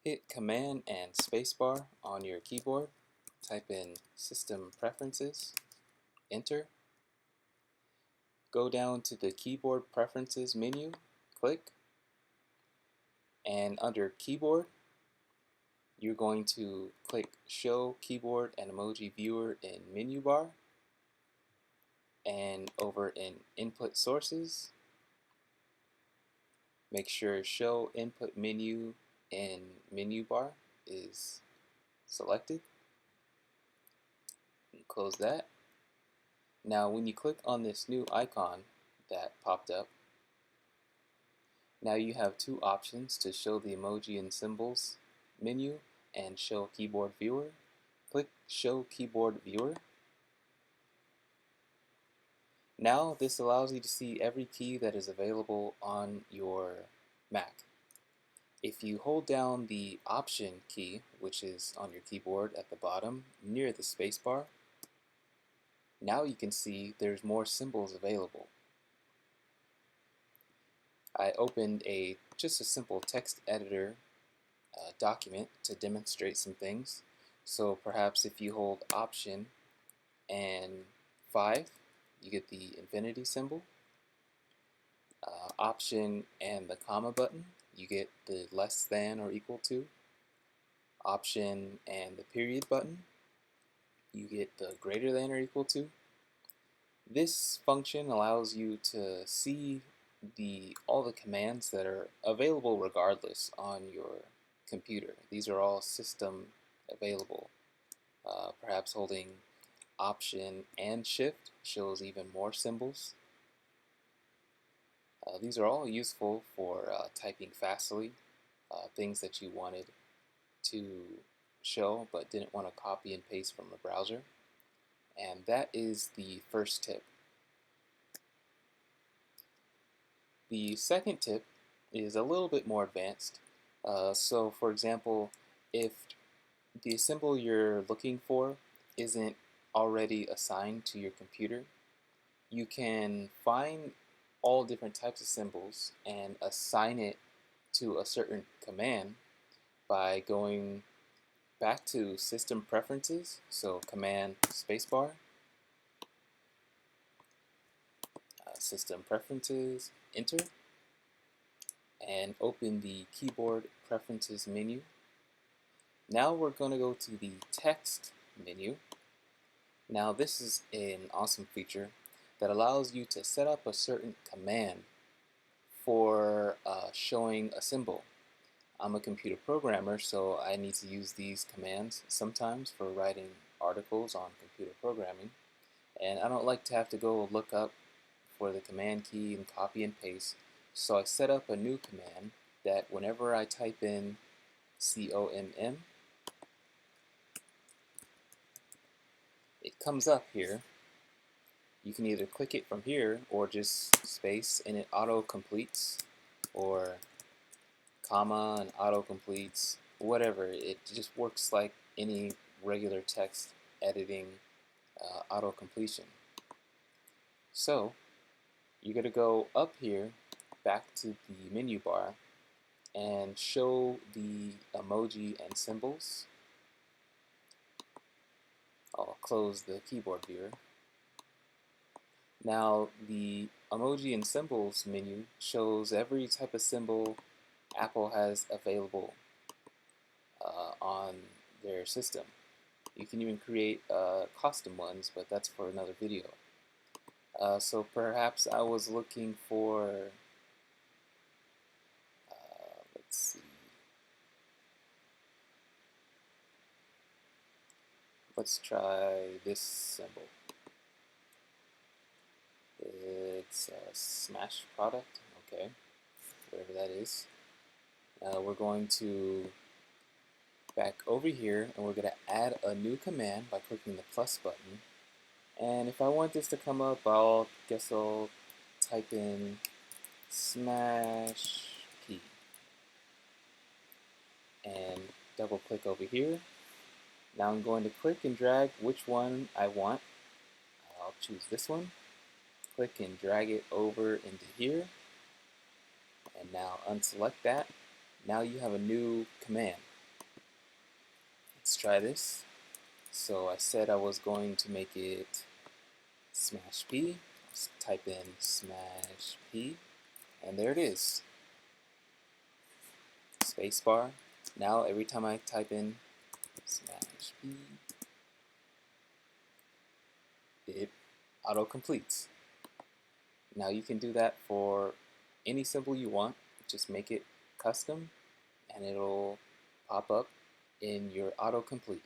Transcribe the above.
Hit Command and Spacebar on your keyboard. Type in System Preferences, Enter. Go down to the Keyboard Preferences menu, click, and under Keyboard, you're going to click Show Keyboard and Emoji Viewer in Menu Bar, and over in Input Sources, make sure Show Input Menu in Menu Bar is selected. And close that. Now when you click on this new icon that popped up, now you have two options to show the emoji and symbols menu and show keyboard viewer. Click Show Keyboard Viewer. Now this allows you to see every key that is available on your Mac. If you hold down the Option key, which is on your keyboard at the bottom near the spacebar, now you can see there's more symbols available. I opened just a simple text editor document to demonstrate some things. So perhaps if you hold Option and 5, you get the infinity symbol. Option and the comma button, you get the less than or equal to. Option and the period button, you get the greater than or equal to. This function allows you to see all the commands that are available regardless on your computer. These are all system available. Perhaps holding Option and Shift shows even more symbols. These are all useful for typing fastly, things that you wanted to show but didn't want to copy and paste from a browser. And that is the first tip. The second tip is a little bit more advanced. So for example, if the symbol you're looking for isn't already assigned to your computer, you can find all different types of symbols and assign it to a certain command by going back to System Preferences, so Command Spacebar, System Preferences, Enter, and open the Keyboard Preferences menu. Now we're going to go to the Text menu. Now this is an awesome feature that allows you to set up a certain command for showing a symbol. I'm a computer programmer, so I need to use these commands sometimes for writing articles on computer programming, and I don't like to have to go look up for the command key and copy and paste, so I set up a new command that whenever I type in COMM, it comes up here. You can either click it from here or just space and it auto completes, or comma and auto completes, whatever. It just works like any regular text editing auto completion. So you're going to go up here back to the menu bar and show the emoji and symbols. I'll close the keyboard viewer. Now the emoji and symbols menu shows every type of symbol Apple has available on their system. You can even create custom ones, but that's for another video. So perhaps I was looking for, let's see, let's try this symbol. It's a Smash product, okay, whatever that is. We're going to back over here and we're going to add a new command by clicking the plus button. And if I want this to come up, guess I'll type in Smash key and double click over here. Now I'm going to click and drag which one I want. I'll choose this one. Click and drag it over into here. And now unselect that. Now you have a new command. Let's try this. So I said I was going to make it smash P. Let's type in smash P, and there it is. Spacebar. Now every time I type in smash P, it auto-completes. Now you can do that for any symbol you want. Just make it custom and it'll pop up in your autocomplete.